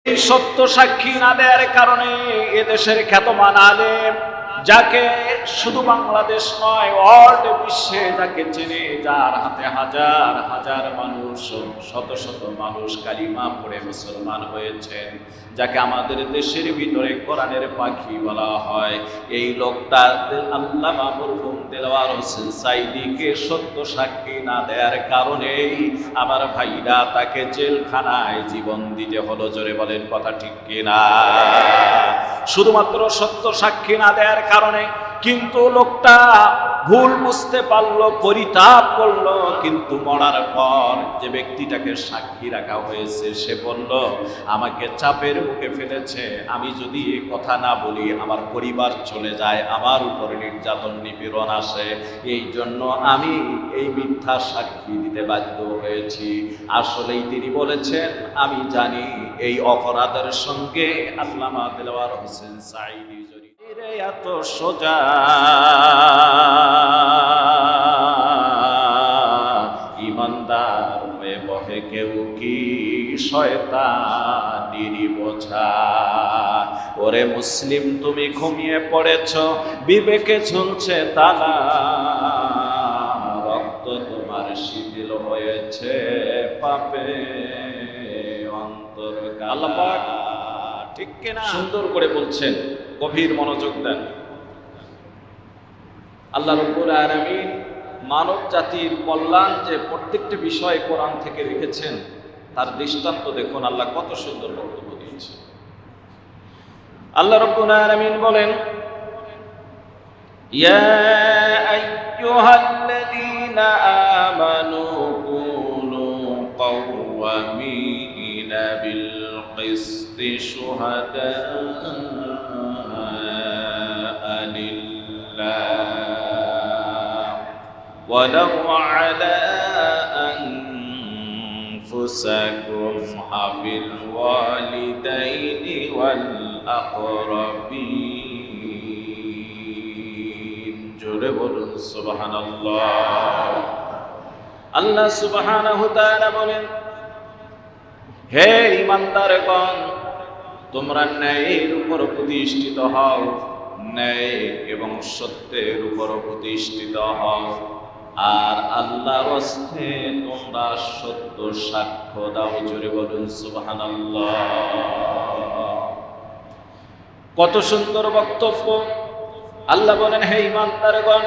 এই সত্য সাক্ষী না দেওয়ার কারণে এদেশের খ্যাতমান আলেম, যাকে শুধু বাংলাদেশ নয় ওয়ার্ল্ড বিশ্বে যাকে চেনে, যার হাতে হাজার হাজার মানুষ, শত শত মানুষ কালিমা পড়ে মুসলমান হয়েছেন, যাকে আমাদের দেশের ভিতরে কোরআনের পাখি বলা হয়, এই লোকটা আল্লামা মরহুম দেলোয়ার হোসেন সাঈদীকে সত্য সাক্ষী না দেওয়ার কারণেই আমার ভাইরা তাকে জেলখানায় জীবন দিতে হলো। জোরে বলেন কথা ঠিক কিনা? শুধুমাত্র সত্য সাক্ষী না দেওয়ার কারণে। কিন্তু লোকটা ভুল বুঝতে পারলো, পরিতাপ করলো, কিন্তু মরার পর যে ব্যক্তিটাকে সাক্ষী রাখা হয়েছে সে বলল, আমাকে চাপের মুখে ফেলেছে, আমি যদি এ কথা না বলি আমার পরিবার চলে যায়, আমার উপরে নির্যাতন নিপীড়ন আসে, এই জন্য আমি এই মিথ্যা সাক্ষী দিতে বাধ্য হয়েছি। আসলেই তিনি বলেছেন, আমি জানি এই অপরাধের সঙ্গে আল্লামা দেলোয়ার হোসেন সাঈদী জড়িত। এত সোজা ইমানদার হয়ে বহে কেউ কি শয়তানির বোঝা? ওরে মুসলিম, তুমি ঘুমিয়ে পড়েছ, বিবেকে ঝুলছে তালা, রক্ত তোমার শিথিল হয়েছে পাপে অন্তর কালা। ঠিক কিনা? সুন্দর করে বলছেন, গভীর মনোযোগ দেন। আল্লাহ রাব্বুল আলামিন মানব জাতির কল্যাণ যে প্রত্যেকটি বিষয় কোরআন থেকে রেখেছেন তার দৃষ্টান্ত দেখুন। আল্লাহ কত সুন্দর বক্তব্য দিয়েছেন। আল্লাহ রাব্বুল আলামিন বলেন, ইয়া আইয়ুহাল্লাযীনা আমানু কুনু কাওয়ামিনা বিল কিসতি শুহাদা'a লিল্লাহ ওয়ালাউ আলা আনফুসাকুম আবিল ওয়ালিদাইনি ওয়াল আকরাবিন। জোরে বলুন সুবহানাল্লাহ। আল্লাহ সুবহানাহু তাআলা বলেন, হে ঈমানদারগণ, তোমরা ন্যায়ের উপর প্রতিষ্ঠিত হও, ন্যায় এবং সত্যের উপর প্রতিষ্ঠিত হও, আর আল্লাহর হস্তে তোমরা সত্য সাক্ষ্য দাও। জোরে বলুন সুবহানাল্লাহ। কত সুন্দর বক্তব্য। আল্লাহ বলেন, হে ঈমানদারগণ,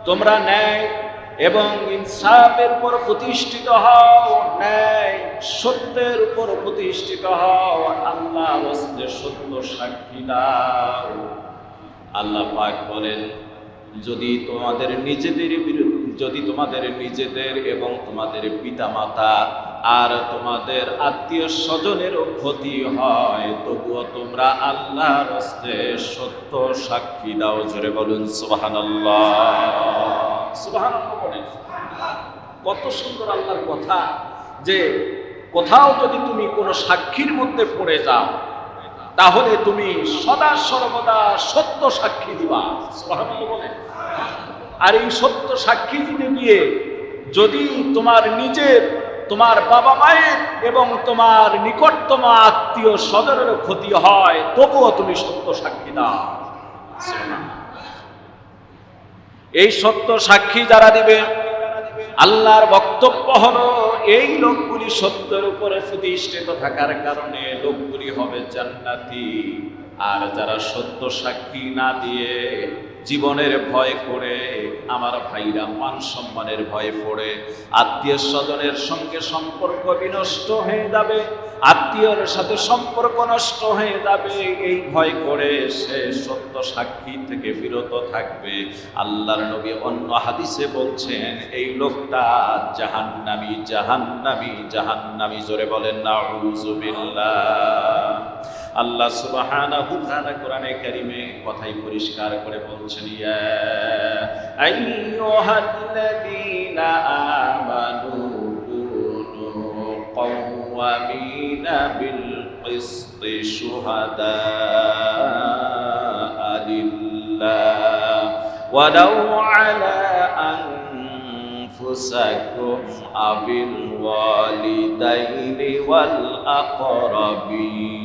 তোমরা ন্যায় এবং ইনসাফের উপর প্রতিষ্ঠিত হও, ন্যায় সত্যের উপর প্রতিষ্ঠিত হও, আল্লাহর হস্তে সত্য সাক্ষী দাও। আল্লাহ পাক বলেন, যদি তোমাদের নিজেদের এবং তোমাদের পিতামাতা আর তোমাদের আত্মীয় স্বজনেরও ক্ষতি হয়, তবুও তোমরা আল্লাহর হস্তে সত্য সাক্ষী দাও। জোরে বলুন সুবহানাল্লাহ। সুবহানাল্লাহ বলেন। কত সুন্দর আল্লাহর কথা, যে কোথাও যদি তুমি কোনো সাক্ষীর মধ্যে পড়ে যাও তাহলে তুমি সদা সর্বদা সত্য সাক্ষী দিবা। সুবহানাল্লাহ বলেন। আর এই সত্য সাক্ষী দিতে গিয়ে যদি তোমার নিজের, তোমার বাবা মায়ের এবং তোমার নিকটতম আত্মীয় স্বজনের ক্ষতি হয়, তবুও তুমি সত্য সাক্ষী দাও। এই সত্য সাক্ষী যারা দিবে, আল্লাহর বক্তব্য হলো এই লোকগুলি সত্যের উপরে প্রতিষ্ঠিত থাকার কারণে লোকগুলি হবে জান্নাতি। আর যারা সত্য সাক্ষী না দিয়ে জীবনের ভয় করে, আমার ভাইরা মান সম্মানের ভয় পড়ে আত্মীয় স্বজনের সঙ্গে সম্পর্ক বিনষ্ট হয়ে যাবে, আত্মীয়র সাথে সম্পর্ক নষ্ট হয়ে যাবে, এই ভয় করে সে সত্য সাক্ষী থেকে বিরত থাকবে। আল্লাহর নবী অন্য হাদিসে বলছেন, এই লোকটা জাহান্নামী, জাহান্নামী, জাহান্নামী। জোরে বলেন নাউযুবিল্লাহ। আল্লাহ সুবহানাহু ওয়া তাআলা কোরআনে কারীমে কথাই পরিষ্কার করে বলছেন, ইয়া আইয়ুহাল্লাযীনা আমানু কুনু কাওয়ামিনা বিল কিসতি শুহাদা'a লিল্লাহ ওয়ালাউ আলা আনফুসাকুম আবিল ওয়ালিদাইনি ওয়াল আকরাবিন।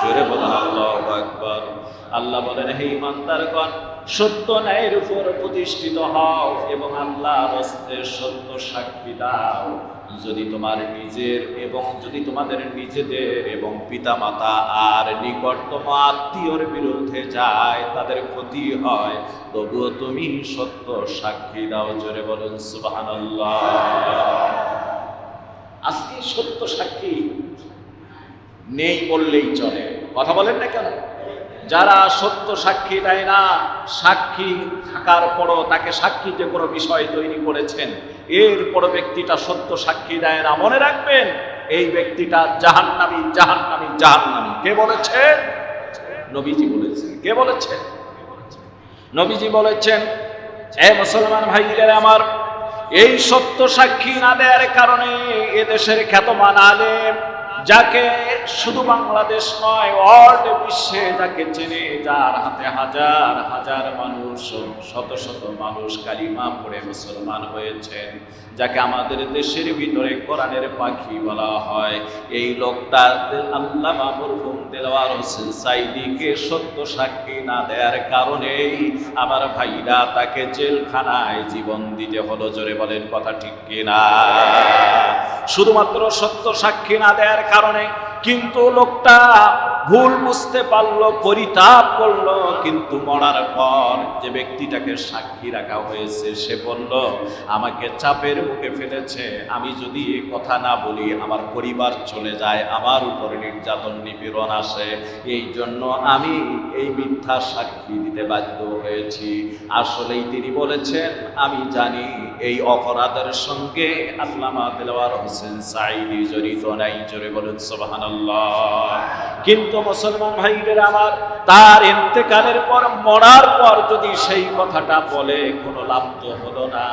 জোরে বলেন আল্লাহু আকবার। আল্লাহ বলেন, হে ঈমানদারগণ, সত্য ন্যায়ের উপর প্রতিষ্ঠিত হও এবং আল্লাহর হস্তে সত্য সাক্ষী দাও। যদি তোমার নিজের এবং যদি তোমাদের নিজেদের এবং পিতামাতা আর নিকটতম আত্মীয়র বিরুদ্ধে যায়, তাদের ক্ষতি হয়, তবুও তুমি সত্য সাক্ষী দাও। জোরে বলুন সুবহানাল্লাহ। আজকে সত্য সাক্ষী নেই বললেই চলে। কথা বলেন না কেন? যারা সত্য সাক্ষী দেয় না, সাক্ষী থাকার পরও তাকে সাক্ষী যে কোনো বিষয় তৈরি করেছেন, এরপর ব্যক্তিটা সত্য সাক্ষী দেয় না, মনে রাখবেন এই ব্যক্তিটা জাহান্নামী, জাহান্নামী, জাহান্নামী। কে বলেছেন? নবীজি বলেছেন। কে বলেছেন? নবীজি বলেছেন। এ মুসলমান ভাইরা আমার, এই সত্য সাক্ষী না দেওয়ার কারণে এদেশের খ্যাতমান আলেম, যাকে শুধু বাংলাদেশ নয় ওয়ার্ল্ড বিশ্বে যাকে চেনে, যার হাতে হাজার হাজার মানুষ, শত শত মানুষ কালিমা পড়ে মুসলমান হয়েছেন, যাকে আমাদের দেশের ভিতরে কোরআনের পাখি বলা হয়, এই লোকটা আল্লামা মরহুম দেলোয়ার হোসেন সাঈদীকে সত্য সাক্ষী না দেওয়ার কারণেই আমার ভাইরা তাকে জেলখানায় জীবন দিতে হলো। জোরে বলেন কথা ঠিক কিনা? শুধুমাত্র সত্য সাক্ষী না দেওয়ার কারণে। কিন্তু লোকটা ভুল বুঝতে পারলো, পরিতাপ করলো, কিন্তু মরার পর যে ব্যক্তিটাকে সাক্ষী রাখা হয়েছে সে বলল, আমাকে চাপের মুখে ফেলেছে, আমি যদি এই কথা না বলি আমার পরিবার চলে যায়, আমার উপরে নির্যাতন নিপীড়ন আসে, এই জন্য আমি এই মিথ্যা সাক্ষী দিতে বাধ্য হয়েছি। আসলেই তিনি বলেছেন, আমি জানি এই অপরাধের সঙ্গে আল্লামা দেলোয়ার হোসেন সাঈদী জড়িত নাই। জোরে বলুন সুবহানাল্লাহ। কিন্তু মুসলমান ভাইদের আমার, তার ইন্তেকালের পর, মরার পর যদি সেই কথাটা বলে কোনো লাভ তো হলো না।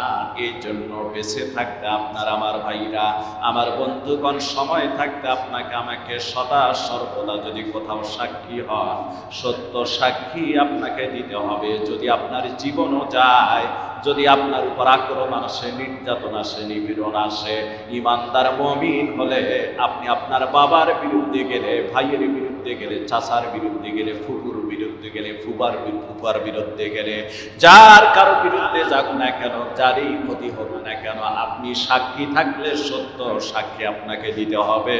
এই জন্য বেঁচে থাকতে আপনার আমার ভাইরা, আমার বন্ধুগণ, সময় থাকতে আপনাকে আমাকে সদা সর্বদা যদি কোথাও সাক্ষী হন, সত্য সাক্ষী আপনাকে দিতে হবে। যদি আপনার জীবনও যায়, যদি আপনার উপর আক্রমণ আসে, নির্যাতন আসে, নিপীড়ন আসে, ইমানদার মুমিন হলে আপনি আপনার বাবার বিরুদ্ধে গেলে, ভাইয়ের বিরুদ্ধে গেলে, চাচার বিরুদ্ধে গেলে, ফুফুর বিরুদ্ধে গেলে, ফুফার বিরুদ্ধে গেলে, যার কারো বিরুদ্ধে যাক না কেন, যারই ক্ষতি হোক না কেন, আপনি সাক্ষী থাকলে সত্য সাক্ষী আপনাকে দিতে হবে।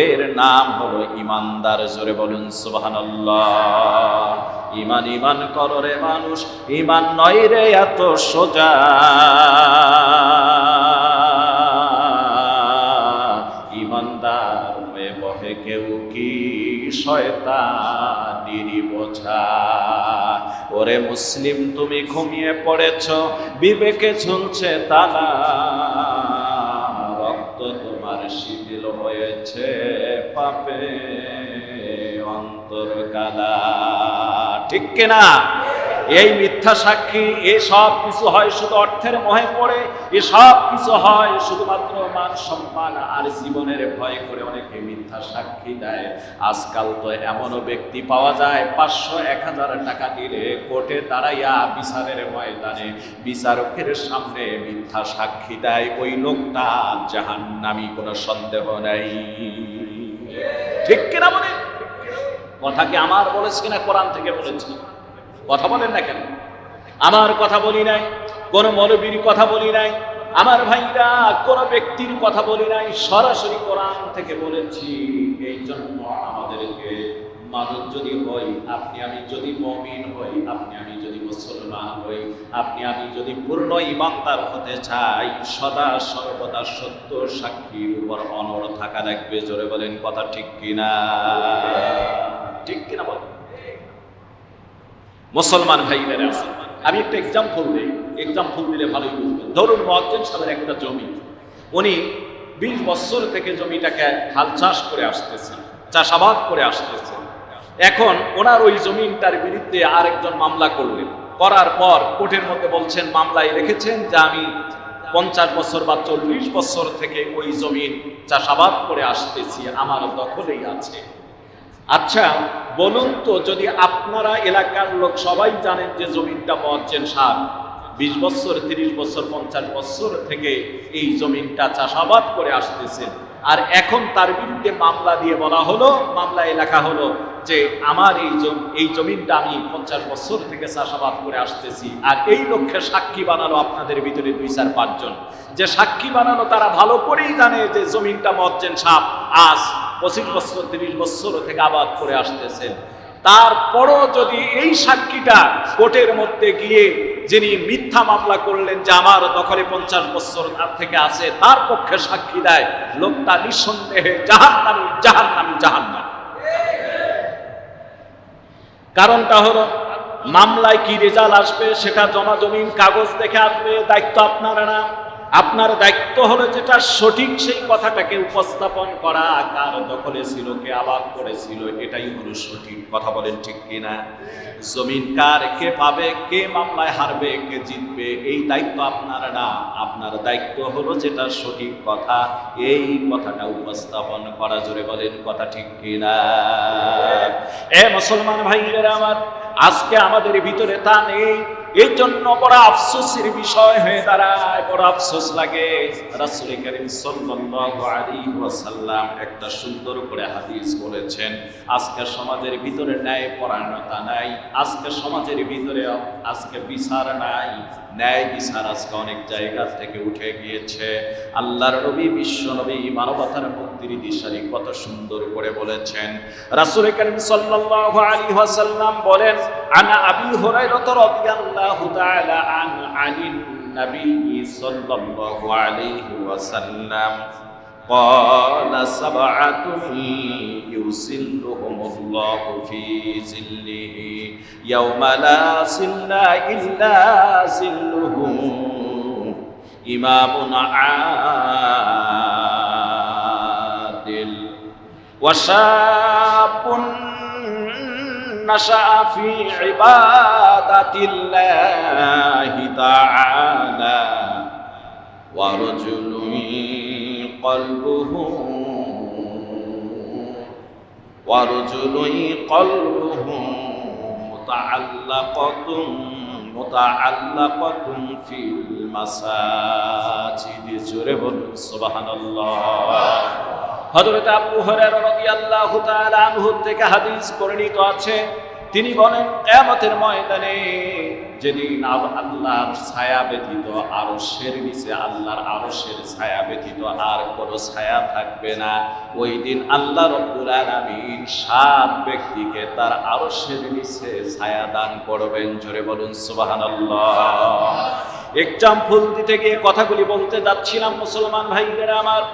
এর নাম হলো ইমানদার। জোরে বলুন সুবহানাল্লাহ। ইমান ইমান করো রে মানুষ, ইমান নয় রে এত সোজা, ইমানদার হয়ে বহে কেউ কি শয়তানির বোঝা। ওরে মুসলিম, তুমি ঘুমিয়ে পড়েছ, বিবেকে ঝুলছে তালা, রক্ত তোমার শিথিল হয়েছে, পাপে অন্তর কালা। ঠিক কিনা? এই মিথ্যা সাক্ষী, এসব কিছু হয় শুধু অর্থের মোহে পড়ে, এসব কিছু হয় শুধুমাত্র মান সম্মান আর জীবনের ভয় করে অনেকে মিথ্যা সাক্ষী দেয়। আজকাল তো এমনও ব্যক্তি পাওয়া যায় 500-1000 টাকা দিলে কোর্টে দাঁড়াইয়া বিচারের ময়দানে বিচারকের সামনে মিথ্যা সাক্ষী দেয়। ওই লোকটা জাহান্নামী, কোনো সন্দেহ নাই। ঠিক কিনা বলেন? কথা কি আমার বলেছি না কোরআন থেকে বলেছি? কথা বলেন না কেন? আমার কথা বলি নাই, কোন মৌলবীর কথা বলি নাই, আমার ভাইরা কোন ব্যক্তির কথা বলি নাই, সরাসরি কোরআন থেকে বলেছি। এই জন্য আমাদেরকে মানুষ যদি হই, আপনি আমি যদি মুমিন হই, আপনি আমি যদি মুসলমান হই, আপনি আমি যদি পূর্ণ ইমানদার হতে চাই, সদা সর্বদা সত্য সাক্ষীর উপর অনড় থাকা লাগবে। জোরে বলেন কথা ঠিক কিনা? ঠিক কিনা বলেন মুসলমান ভাইরা? আমি একটা এক্সাম্পল দিলে ভালোই বুঝবেন। ধরুন মুয়াজ্জিন সাহেবের একটা জমি, উনি 20 বছর থেকে জমিটাকে হাল চাষ করে আসতেছেন, চাষাবাদ করে আসতেছেন। এখন ওনার ওই জমিটার বিরুদ্ধে আরেকজন মামলা করলেন, করার পর কোর্টের মধ্যে বলছেন, মামলায় রেখেছেন যে আমি 50 বছর বা 40 বছর থেকে ওই জমিন চাষাবাদ করে আসতেছি, আমার দখলেই আছে। আচ্ছা বলুন তো, যদি আপনারা এলাকার লোক সবাই জানেন যে জমিনটা মুয়াজ্জিন সাহেব 20 বছর 30 বছর 50 বছর থেকে এই জমিনটা চাষাবাদ করে আসতেছেন, আর এখন তার বিরুদ্ধে মামলা দিয়ে বলা হলো, মামলায় লেখা হলো যে আমার এই জমিনটা আমি 50 বছর থেকে চাষাবাদ করে আসতেছি, আর এই লক্ষ্যে সাক্ষী বানালো আপনাদের ভিতরে 2-4-5 জন, যে সাক্ষী বানালো তারা ভালো করেই জানে যে জমিনটা মুয়াজ্জিন সাহেব আজ 25 বছর 30 বছর থেকে আবাদ করে আসতেছেন। তারপরও যদি এই সাক্ষীটা কোর্টের মধ্যে গিয়ে যিনি মিথ্যা মামলা করলেন যে আমার দখলে 50 বছর থেকে আছে, তার পক্ষে সাক্ষী দেয়, লোকটা নিঃসন্দেহে জাহান্নামী জাহান্নামী জাহান্নামী। কারণটা হলো মামলায় কি রেজাল্ট আসবে সেটা জমা জমিন কাগজ দেখে আসবে, দায়িত্ব আপনারা না। আপনার দায়িত্ব হলো যেটা সঠিক সেই কথাটাকে উপস্থাপন করা, কার দখলে ছিল, কে আবাদ করেছিল, এটাই হলো সঠিক কথা। বলেন ঠিক কিনা? জমিন কার, কে পাবে, কে মামলায় হারবে, কে জিতবে, এই দায়িত্ব আপনার না। আপনার দায়িত্ব হলো যেটা সঠিক কথা এই কথাটা উপস্থাপন করা। জোরে বলেন কথা ঠিক কিনা? এ মুসলমান ভাইয়েরা আমার, আজকে আমাদের ভিতরে তা নেই, এই জন্য বড় আফসোসের বিষয় হয়ে দাঁড়ায়, বড় আফসোস লাগে। রাসূল কারীম সাল্লাল্লাহু আলাইহি ওয়াসাল্লাম একটা সুন্দর করে হাদিস বলেছেন, আজকে সমাজের ভিতরে ন্যায় পরায়ণতা নাই, আজকে সমাজের ভিতরে আজকে বিচার নাই, ন্যায় বিচার আজকে অনেক জায়গা থেকে উঠে গিয়েছে। আল্লাহর নবী, বিশ্ব নবী, মানবতার মুক্তির দিশারি কত সুন্দর করে বলেছেন। রাসূল কারীম সাল্লাল্লাহু আলাইহি ওয়াসাল্লাম বলেন, আনা আবি হুরায়রা রাদিয়াল্লাহু তাআলা আনিন নবী সাল্লাল্লাহু আলাইহি ওয়াসাল্লাম قال سبعة يظلهم الله في ظله يوم لا ظل إلا ظله إمام عادل وشاب نشأ في عبادة الله تعالى ورجل قلبه متعلقة في المساجد। জোরে বলুন সুবহানাল্লাহ। হযরত আবু হুরায়রা রাদিয়াল্লাহু তাআলা আনহু থেকে হাদিস বর্ণিত আছে, তিনি বলেন, কিয়ামতের ময়দানে যেদিন আল্লাহর ছায়া ব্যতীত আরশের নিচে, আল্লাহর আরশের ছায়া ব্যতীত আর কোনো ছায়া থাকবে না, ওই দিন আল্লাহ রাব্বুল আলামিন 7 ব্যক্তিকে তার আরশের নিচে ছায়া দান করবেন। জোরে বলুন সুবহানাল্লাহ। এক্সাম্পল দিতে গিয়ে কথাগুলি বলতে যাচ্ছিলাম মুসলমান ভাইদের আমার।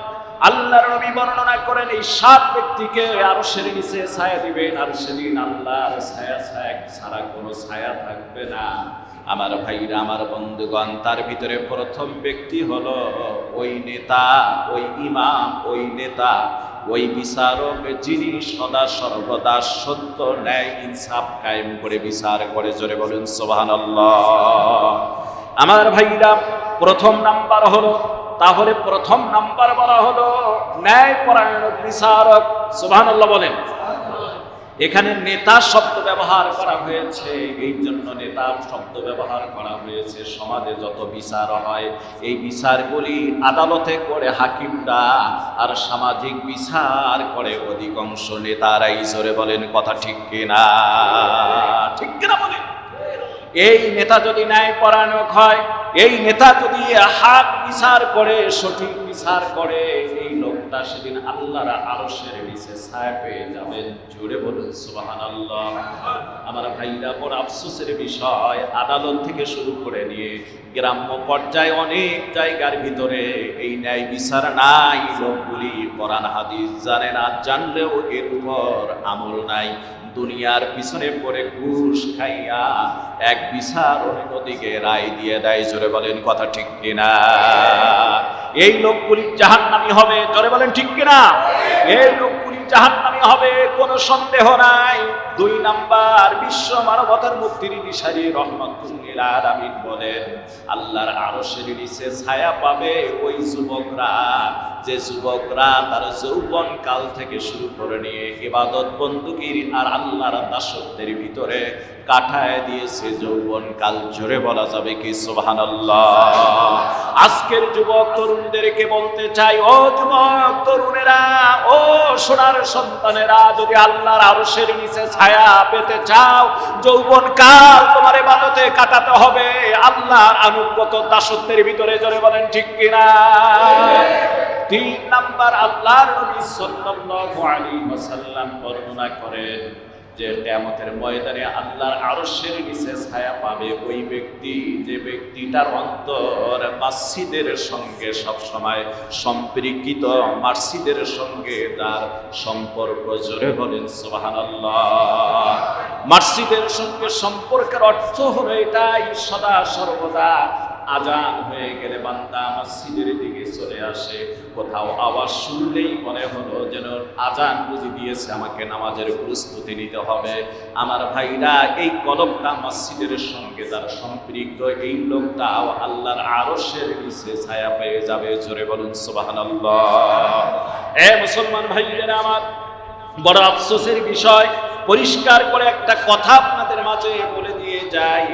আল্লাহর নবী বর্ণনা করেন এই 7 ব্যক্তিকে আরশের নিচে ছায়া দিবেন, আর সেদিন আল্লাহর ছায়া ছাড়া কোনো ছায়া থাকবে না। আমার ভাইরা, আমার বন্ধুগণ, তার ভিতরে প্রথম ব্যক্তি হলো ওই নেতা, ওই ইমাম, ওই নেতা, ওই বিচারক, যিনি সদা সর্বদা সত্য, ন্যায়, ইনসাফ কায়েম করে বিচার করে। জোরে বলুন সুবহানাল্লাহ। আমার ভাইরা, প্রথম নাম্বার হলো, তাহলে প্রথম নাম্বার বলা হলো ন্যায় পরায়ণ বিচারক। সুবহানাল্লাহ বলেন। এখানে নেতা শব্দ ব্যবহার করা হয়েছে, এই জন্য নেতা শব্দ ব্যবহার করা হয়েছে। সমাজে যত বিচার হয় এই বিচারগুলি আদালতে করে হাকিমরা, আর সামাজিক বিচার করে অধিকাংশ নেতারাই। জোরে বলেন কথা ঠিক কিনা? ঠিক কিনা বলেন? এই নেতা যদি ন্যায় পরায়ণ হয়, এই নেতা যদি হক বিচার করে, সঠিক বিচার করে, এই লোকটা সেদিন আল্লাহর আরশের নিচে ছায়া পেয়ে যাবেন। জোরে বলুন সুবহানাল্লাহ। আমার ভাইরা, বড় আফসোসের বিষয়, আদালত থেকে শুরু করে নিয়ে গ্রাম্য পর্যায়ে অনেক জায়গার ভিতরে এই ন্যায় বিচার নাই। লোকগুলি কোরআন হাদিস জানে না, জানলেও এর উপর আমল নাই। দুনিয়ার পিছনে পড়ে ঘুষ খাইয়া এক বিচার অন্যদিকে রায় দিয়ে দেয়। জোরে বলেন কথা ঠিক কিনা? এই লোকগুলি জাহান্নামী হবে। জোরে বলেন ঠিক কিনা? এই লোকগুলি জাহান্নামী দামি হবে, কোনো সন্দেহ নাই। 2 নাম্বার, বিশ্ব মানবতার মুক্তির দিশারি রহমাতুল লিল আলামিন বলেন, আল্লাহর আরশের নিচে ছায়া পাবে ওই যুবকরা, যে যুবকরা তার যৌবন কাল থেকে শুরু করে নিয়ে ইবাদত বন্দুকির আর আল্লাহর দাসত্বের ভিতরে কাটায় দিয়েছে যৌবন কাল। জোরে বলা যাবে কি সুবহানাল্লাহ? আজকের যুবক তরুণদেরকে বলতে চাই, ও যুবক তরুণেরা, ও সোনার সন্তানেরা, যদি আল্লাহর আরশের নিচে ছায়া পেতে চাও, যৌবন কাল তোমার ইবাদতে কাটাতে হবে, আল্লাহর আনুগত্য দাসত্বের ভিতরে। জোরে বলেন ঠিক কিনা? 3 নাম্বার, আল্লাহর নবী সাল্লাল্লাহু আলাইহি ওয়াসাল্লাম বর্ণনা করেন যে কিয়ামতের ময়দানে আল্লাহর আরশের নিচে ছায়া পাবে ওই ব্যক্তি, যে ব্যক্তিটার অন্তর মসজিদের সঙ্গে সব সময় সম্পৃক্ত, মসজিদের সঙ্গে তার সম্পর্ক। জোরে বলেন সুবহানাল্লাহ। মসজিদের সঙ্গে সম্পর্কের অর্থ হলো এটাই, সদা সর্বদা আজান হয়ে গেলে বান্দা মসজিদের দিকে চলে আসে, কোথাও আওয়াজ শুনলেই মনে হলো যেন আজান বুঝি দিয়েছে, আমাকে নামাজের প্রস্তুতি নিতে হবে। আমার ভাইরা, এই কলবটা মসজিদের সঙ্গে যার সম্পৃক্ত, এই লোকটা আল্লাহর আরশের নিচে ছায়া পেয়ে যাবে। জোরে বলুন সুবহানাল্লাহ। এ মুসলমান ভাইয়েরা আমার, বড় আফসোসের বিষয়, পরিষ্কার করে একটা কথা আপনাদের মাঝে বলে দিয়ে যাই।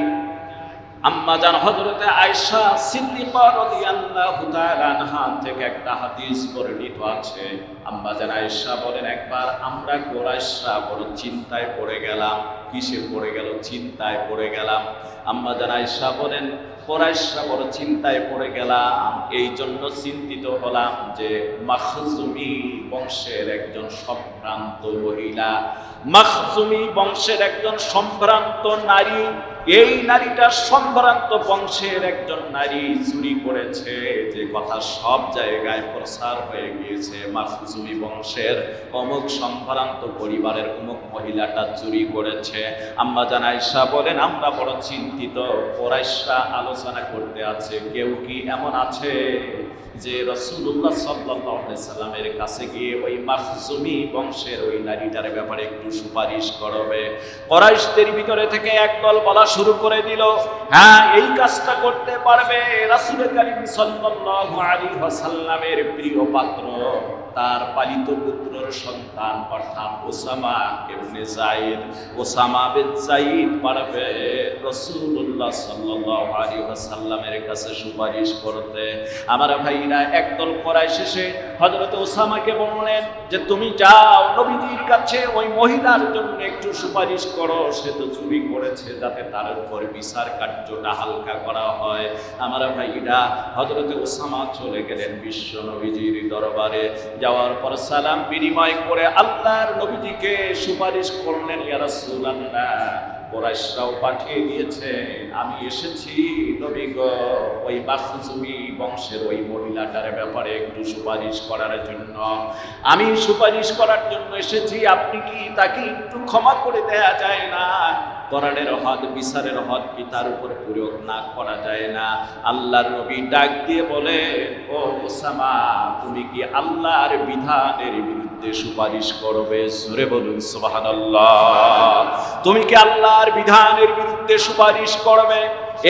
আম্মা জান হযরতে আয়েশা সিদ্দিকা রাদিয়াল্লাহু তাআলা আনহা থেকে একটা হাদিস বর্ণিত আছে। আম্মা জান আয়েশা বলেন, একবার আমরা কুরাইশরা বড় চিন্তায় পড়ে গেলাম। কিসে পড়ে গেল? চিন্তায় পড়ে গেলাম। আম্মা জান আয়েশা বলেন, কুরাইশরা বড় চিন্তায় পড়ে গেলাম, এই জন্য চিন্তিত হলাম যে মাখজুমি বংশের একজন সম্ভ্রান্ত মহিলা, মাখজুমি বংশের একজন সম্ভ্রান্ত নারী, এই নারীটা সম্ভ্রান্ত বংশের একজন নারী চুরি করেছে, যে কথা সব জায়গায় প্রচার হয়ে গিয়েছে, মাখজুমি বংশের অমুক সম্ভ্রান্ত পরিবারের অমুক মহিলাটা চুরি করেছে। আম্মা জান আয়েশা বলেন, আমরা বড় চিন্তিত, কুরাইশরা আলোচনা করতে আছে, কেউ কি এমন আছে যে রাসূলুল্লাহ সাল্লাল্লাহু আলাইহি সাল্লামের কাছে গিয়ে ওই মাখজুমি বংশের ওই নারীটার ব্যাপারে একটু সুপারিশ করবে। কুরাইশদের ভিতরে থেকে একদল বলা শুরু করে দিল, হ্যাঁ, এই কাজটা করতে পারবে। রাসূল কারীম সাল্লাল্লাহু আলাইহি ওয়াসাল্লামের প্রিয় পাত্র, তার পালিত পুত্রর সন্তান অর্থাৎ ওসামা ইবনে যায়েদ, ওসামা বিন যায়েদ পারবে রাসূলুল্লাহ সাল্লাল্লাহু আলাইহি ওয়াসাল্লামের কাছে সুপারিশ করতে। আমার ভাইরা, একদল কুরাইশ এসে হযরত ওসামাকে বললেন যে তুমি যাও নবীজির কাছে ওই মহিলার জন্য একটু সুপারিশ করো, সে তো চুরি করেছে, যাতে তার উপর বিচার কার্যটা হালকা করা হয়। আমার ভাইরা, হযরত ওসামা চলে গেলেন বিশ্ব নবীজির দরবারে। যাওয়ার পর সালাম বিনিময় করে আল্লাহর নবীজিকে সুপারিশ করলেন, ইয়া রাসূলুল্লাহ, কুরাইশরাও পাঠিয়ে দিয়েছে, আমি এসেছি নবী গো, ওই মাখজুমি বংশের ওই মহিলাটার ব্যাপারে একটু সুপারিশ করার জন্য। আমি সুপারিশ করার জন্য এসেছি, আপনি কি তাকে একটু ক্ষমা করে দেয়া যায় না? কোরআনের হদ, বিচারের হদ কি তার উপর প্রয়োগ না করা যায় না? আল্লাহর নবী ডাক দিয়ে বলে, ও ওসামা, তুমি কি আল্লাহর বিধানের বিরুদ্ধে সুপারিশ করবে? জোরে বলুন সুবহানাল্লাহ। তুমি কি আল্লাহর বিধানের বিরুদ্ধে সুপারিশ করবে?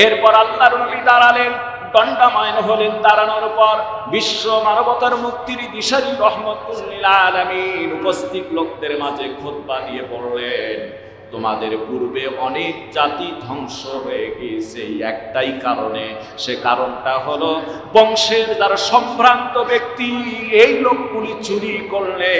এরপর আল্লাহর নবী দাঁড়ালেন, দণ্ডায়মান হলেন। দাঁড়ানোর পর বিশ্ব মানবতার মুক্তির দিশারি রহমাতুল লিল আলামিন উপস্থিত লোকদের মাঝে খুতবা দিয়ে বললেন, তোমাদের পূর্বে অনেক জাতি ধ্বংস হয়ে গিয়েছে একটাই কারণে, সে কারণটা হলো বংশের যারা সম্ভ্রান্ত ব্যক্তি, এই লোকগুলি চুরি করলে,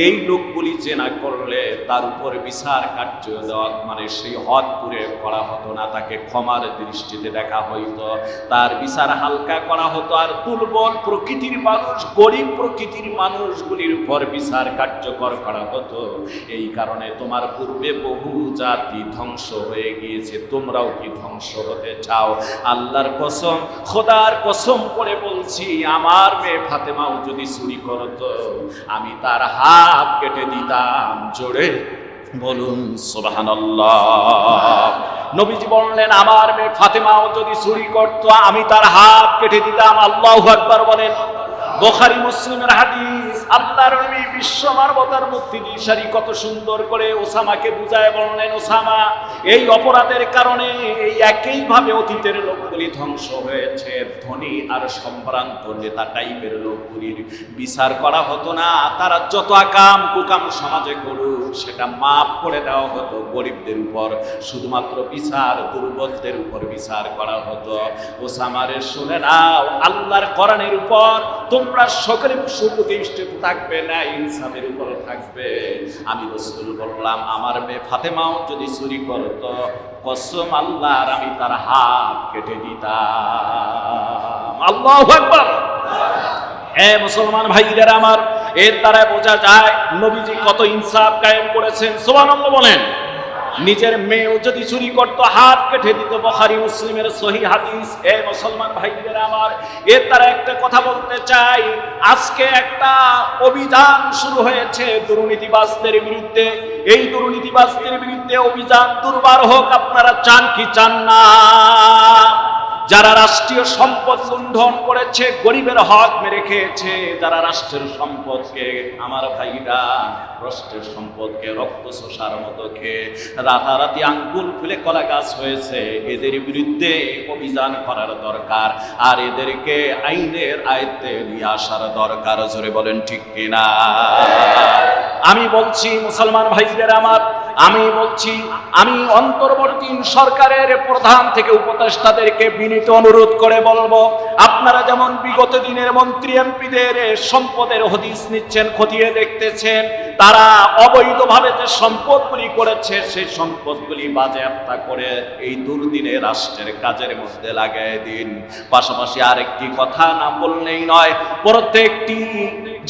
এই লোকগুলি জেনা করলে তার উপর বিচার কার্য দেওয়া, মানে সেই হদ পুরে করা হতো না, তাকে ক্ষমার দৃষ্টিতে দেখা হইতো, তার বিচার হালকা করা হতো, আর দুর্বল প্রকৃতির মানুষ, গরিব প্রকৃতির মানুষগুলির উপর বিচার কার্যকর করা হতো। এই কারণে তোমার পূর্বে বহু জাতি ধ্বংস হয়ে গিয়েছে, তোমরাও কি ধ্বংস হতে চাও? আল্লাহর কসম, খোদার কসম করে বলছি, আমার মেয়ে ফাতেমাও যদি চুরি করতো, আমি তার হাত কেটে দিতাম। জোরে বলুন সুবহানাল্লাহ। নবীজি বললেন, আমার মেয়ে ফাতেমাও যদি চুরি করতো, আমি তার হাত কেটে দিতাম। আল্লাহু আকবার বলেন। বুখারী মুসলিমের হাদিস। আল্লাহর নবী বিশ্ব মানবতার মুক্তি দিশারি কত সুন্দর করে ওসামাকে বুঝায় বললেন, ওসামা, এই অপরাধের কারণে এই একইভাবে অতীতের লোকগুলি ধ্বংস হয়েছে। ধনী আর সম্ভ্রান্ত নেতা টাইপের লোকগুলির বিচার করা হতো না। তারা যত আকাম কুকাম সমাজে করুক সেটা মাফ করে দেওয়া হতো গরিবদের উপর, শুধুমাত্র বিচার দুর্বলদের উপর বিচার করা হতো। ওসামারে শুনে নাও, আল্লাহর কোরআনের উপর তোমরা সকলে সুপ্রতিষ্ঠিত থাকবে না, ইনসাফের উপর থাকবে। আমি রাসূল বললাম, আমার মেয়ে ফাতেমাও যদি চুরি করতো, কসম আল্লাহর আমি তার হাত কেটে দিতাম। আল্লাহু আকবার। হে মুসলমান ভাইরা আমার, এর দ্বারা বোঝা যায় নবীজি কত ইনসাফ কায়েম করেছেন। সুবহানাল্লাহ বলেন। নিজের মেয়েও যদি চুরি করতো হাত কেটে দিত। বুখারী মুসলিমের সহিহ হাদিস। এ মুসলমান ভাইরা আমার, এর দ্বারা একটা কথা বলতে চাই, আজকে একটা অভিযান শুরু হয়েছে দুর্নীতিবাজদের বিরুদ্ধে। এই দুর্নীতিবাজদের বিরুদ্ধে অভিযান দুর্বার হোক, আপনারা চান কি চান না? যারা রাষ্ট্রীয় সম্পদ লুণ্ঠন করেছে, গরিবের হক মেরে খেয়েছে, যারা রাষ্ট্রের সম্পদকে, আমার ভাইরা, রাষ্ট্রের সম্পদকে রক্ত শোষার মতো খেয়ে রাতারাতি আঙ্গুল ফুলে কলা গাছ হয়েছে, এদের বিরুদ্ধে অভিযান করার দরকার। আর এদেরকে আইনের আয়ত্তে নিয়ে আসার দরকার। জোরে বলেন ঠিক কিনা? আমি বলছি মুসলমান ভাইদের আমার, আমি বলছি, আমি অন্তর্বর্তী সরকারের প্রধান থেকে উপদেষ্টাদেরকে বিনীত অনুরোধ করে বলবো, আপনারা যেমন বিগত দিনের মন্ত্রী এমপিদের সম্পদের হদিস নিচ্ছেন, খতিয়ে দেখতেছেন, তারা অবৈধভাবে যে সম্পদগুলি করেছে সেই সম্পদগুলি বাজেয়াপ্ত করে এই দুর্দিনে রাষ্ট্রের কাজের মধ্যে লাগায় দিন। পাশাপাশি আরেকটি কথা না বললেই নয়, প্রত্যেকটি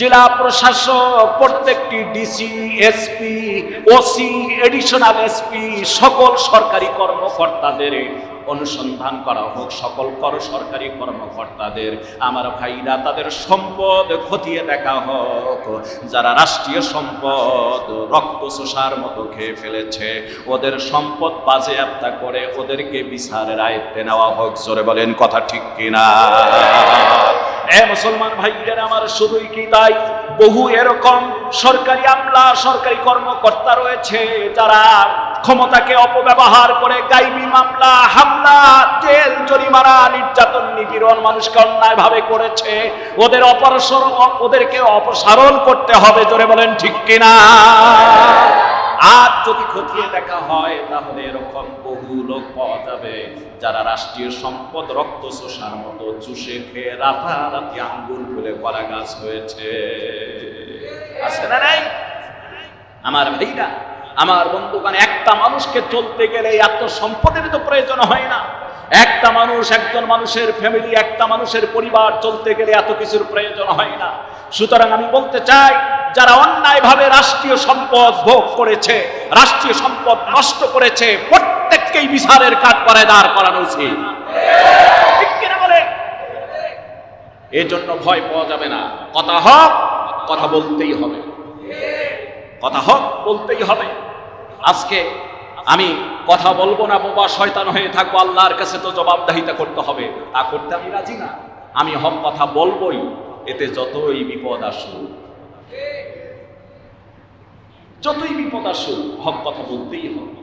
জেলা প্রশাসক, প্রত্যেকটি DC, SP, OC, additional SP, সকল সরকারি কর্মকর্তাদের অনুসন্ধান করা হোক, সকল সরকারি কর্মকর্তাদের, আমার ভাইরা, তাদের সম্পদ খতিয়ে দেখা হোক। যারা রাষ্ট্রীয় সম্পদ রক্ত শোষার মতো খেয়ে ফেলেছে, ওদের সম্পদ বাজেয়াপ্ত করে ওদেরকে বিচারের আয়ত্তে নেওয়া হোক। জোরে বলেন কথা ঠিক কিনা? এ মুসলমান ভাইদের আমার, শুধুই কি তাই, বহু এরকম সরকারি আমলা, সরকারি কর্মকর্তা রয়েছে যারা ক্ষমতাকে অপব্যবহার করে গাইবি মামলা, হামলা, জেল, জরিমানা, নির্যাতন, নিপীড়ন মানুষকে অন্যায় ভাবে করেছে। ওদেরকে অপসারণ করতে হবে। জোরে বলেন ঠিক কিনা? আর যদি খতিয়ে দেখা হয় তাহলে এরকম বহু লোক পাওয়া যাবে যারা রাষ্ট্রীয় সম্পদ রক্ত শোষার মতো চুষে খেয়ে রাতারাতি আঙ্গুল ফুলে কলা গাছ হয়েছে। আছে না নাই? আমার ভাইরা, আমার বন্ধুগণ, একটা মানুষকে চলতে গেলে এত সম্পদের তো প্রয়োজন হয় না। একটা মানুষ, একজন মানুষের ফ্যামিলি, একটা মানুষের পরিবার চলতে গেলে এত কিছুর প্রয়োজন হয় না। সুতরাং আমি বলতে চাই, যারা অন্যায়ভাবে রাষ্ট্রীয় সম্পদ ভোগ করেছে, রাষ্ট্রীয় সম্পদ নষ্ট করেছে, প্রত্যেককেই বিচারের কাঠগড়ায় দাঁড় করানো উচিত। ঠিক কিনা বলে? এই জন্য ভয় পাওয়া যাবে না। কথা হোক, কথা বলতেই হবে। কথা হোক, বলতেই হবে। আজকে আমি কথা বলবো না, বোবা শয়তান হয়ে থাকবো, আল্লাহর কাছে তো জবাবদিহিতা করতে হবে, তা করতে আমি রাজি না। আমি হক কথা বলবোই, এতে যতই বিপদ আসুক, যতই বিপদ আসুক, হক কথা বলতেই হবে।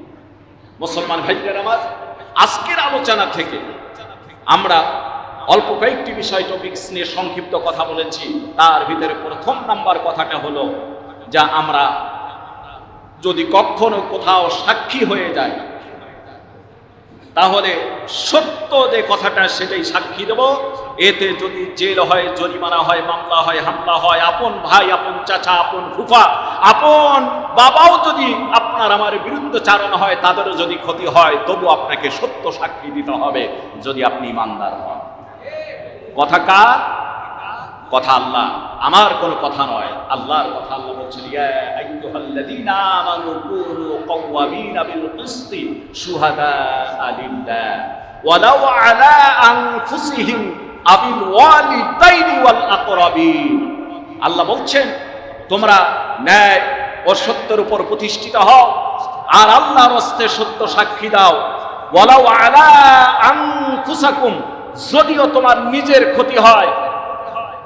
মুসলমান ভাইদের আমার, আজকের আলোচনা থেকে আমরা অল্প কয়েকটি বিষয় টপিকস নিয়ে সংক্ষিপ্ত কথা বলেছি। তার ভিতরে প্রথম নাম্বার কথাটা হলো, যা আমরা যদি কখনো কোথাও সাক্ষী হয়ে যায়, তাহলে সত্য যে কথাটা সেটাই সাক্ষী দেব। এতে যদি জেল হয়, জরিমানা হয়, মামলা হয়, হামলা হয়, আপন ভাই, আপন চাচা, আপন ফুফা, আপন বাবাও যদি আপনার আমার বিরুদ্ধে চারণ হয়, তাদেরও যদি ক্ষতি হয়, তবু আপনাকে সত্য সাক্ষী দিতে হবে যদি আপনি ইমানদার হন। কথা কার কথা? আল্লাহ, আমার কোন কথা নয়, আল্লাহর কথা। আল্লাহ বলছেন, ইয়া আইয়ুহাল্লাযীনা আমানু কুনু কাওয়ামিনা বিল কিসতি শুহাদাআ লিল্লাহ ওয়ালাউ আলা আনফুসিহিম আবিল ওয়ালিদাইনি ওয়াল আকরাবিন। আল্লাহ বলছেন, তোমরা ন্যায় ও সত্যের উপর প্রতিষ্ঠিত হও আর আল্লাহর হস্তে সত্য সাক্ষী দাও। ওয়ালাউ আলা আনফুসাকুম, যদিও তোমার নিজের ক্ষতি হয়,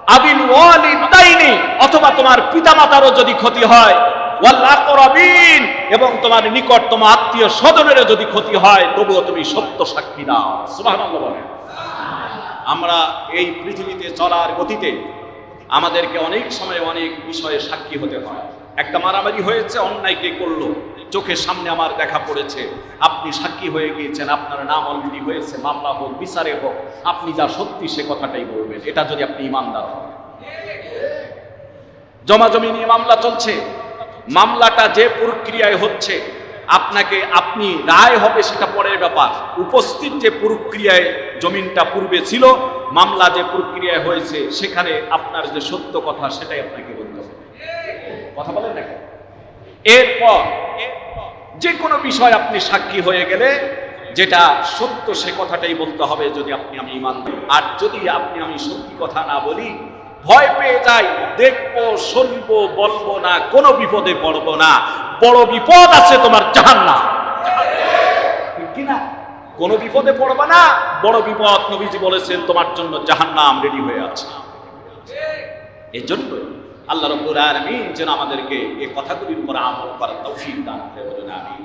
আবিল ওয়ালিদাইনি, অথবা তোমার পিতামাতারও যদি ক্ষতি হয়, ওয়াল আকরাবিন, এবং তোমার নিকটতম আত্মীয় স্বজনেরও যদি ক্ষতি হয়, তবুও তুমি সত্য সাক্ষী দাও। সুবহানাল্লাহ বলেন। আমরা এই পৃথিবীতে চলার গতিতে আমাদেরকে অনেক সময় অনেক বিষয়ে সাক্ষী হতে হয়। একটা মারামারি হয়েছে, অন্যায় কে করলো, চোখের সামনে আমার দেখা পড়েছে, আপনি সাক্ষী হয়ে গিয়েছেন, আপনার নাম অলরেডি হয়েছে, মামলা হোক বিচারে হোক, আপনি যা সত্যি সে কথাটাই বলবেন, এটা যদি আপনি ইমানদার হন। জমাজমি নিয়ে মামলা চলছে, মামলাটা যে প্রক্রিয়ায় হচ্ছে, আপনি রায় হবে সেটা পরের ব্যাপার, উপস্থিত যে প্রক্রিয়ায় জমিনটা পূর্বে ছিল, মামলা যে প্রক্রিয়ায় হয়েছে, সেখানে আপনার যে সত্য কথা সেটাই আপনাকে বলতে হবে। কথা বলেন না? এরপর যে কোনো বিষয় আপনি সাক্ষী হয়ে গেলে যেটা সত্য সে কথাটাই বলতে হবে, যদি আমি ইমানদার। আর যদি আমি সত্যি কথা না বলি, ভয় পেয়ে যাই, দেখবো শুনবো বলবো না, কোনো বিপদে পড়বো না, বড় বিপদ আছে তোমার জাহান্নাম। কি না? কোনো বিপদে পড়বা না, বড় বিপদ নবীজি বলেছেন তোমার জন্য জাহান্নাম রেডি হয়ে আছে। এই জন্য আল্লাহ রাব্বুল আলামিন যেন আমাদেরকে এই কথাগুলির উপর আমল করার তৌফিক দান করে, বলেন আমিন।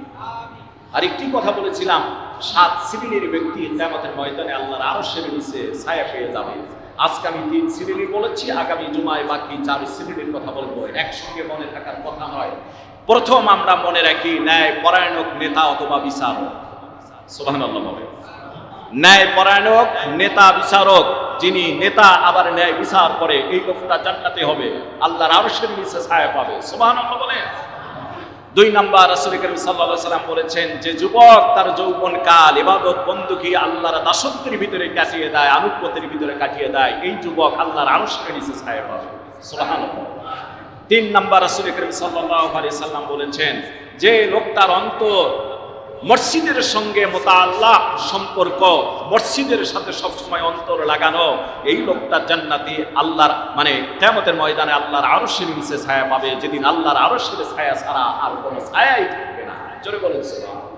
আর একটি কথা বলেছিলাম, 7 শ্রেণীর ব্যক্তি কিয়ামতের ময়দানে আল্লাহর আরশের নিচে ছায়া পেয়ে যাবে। আজকে আমি 3 শ্রেণী বলেছি, আগামী জুমায় বাকি 4 শ্রেণীর কথা বলবো। একসঙ্গে মনে থাকার কথা নয়। প্রথম আমরা মনে রাখি ন্যায় পরায়ণক নেতা অথবা বিচারক। সুবহানাল্লাহ বলেন। ন্যায় পরায়ণক নেতা বিচারক, যিনি নেতা আবার ন্যায় বিচার করে, এই লোকটা জান্নাতে হবে, আল্লাহর আরশের নিচে ছায়া পাবে। সুবহানাল্লাহ বলেন। 2 নাম্বার, রাসূল করিম সাল্লাল্লাহু আলাইহি ওয়াসাল্লাম বলেছেন, যে যুবক তার যৌবন কাল ইবাদত বন্দেগী আল্লাহর দাসত্বের ভিতরে কাটিয়ে দেয়, আনুগত্যের ভিতরে কাটিয়ে দেয়, এই যুবক আল্লাহর আরশের নিচে ছায়া পাবে। সুবহানাল্লাহ। 3 নাম্বার, রাসূল করিম সাল্লাল্লাহু আলাইহি ওয়াসাল্লাম বলেছেন, যে লোকটার অন্তর মসজিদের সঙ্গে মোতাআল্লাক সম্পর্ক, মসজিদের সাথে সবসময় অন্তর লাগানো, এই লোকটা জান্নাতি, আল্লাহর কিয়ামতের ময়দানে আল্লাহর আরশের নিচে ছায়া পাবে, যেদিন আল্লাহর আরশের ছায়া ছাড়া আর কোনো ছায়াই থাকবে না। জোরে বলেন সুবহানাল্লাহ।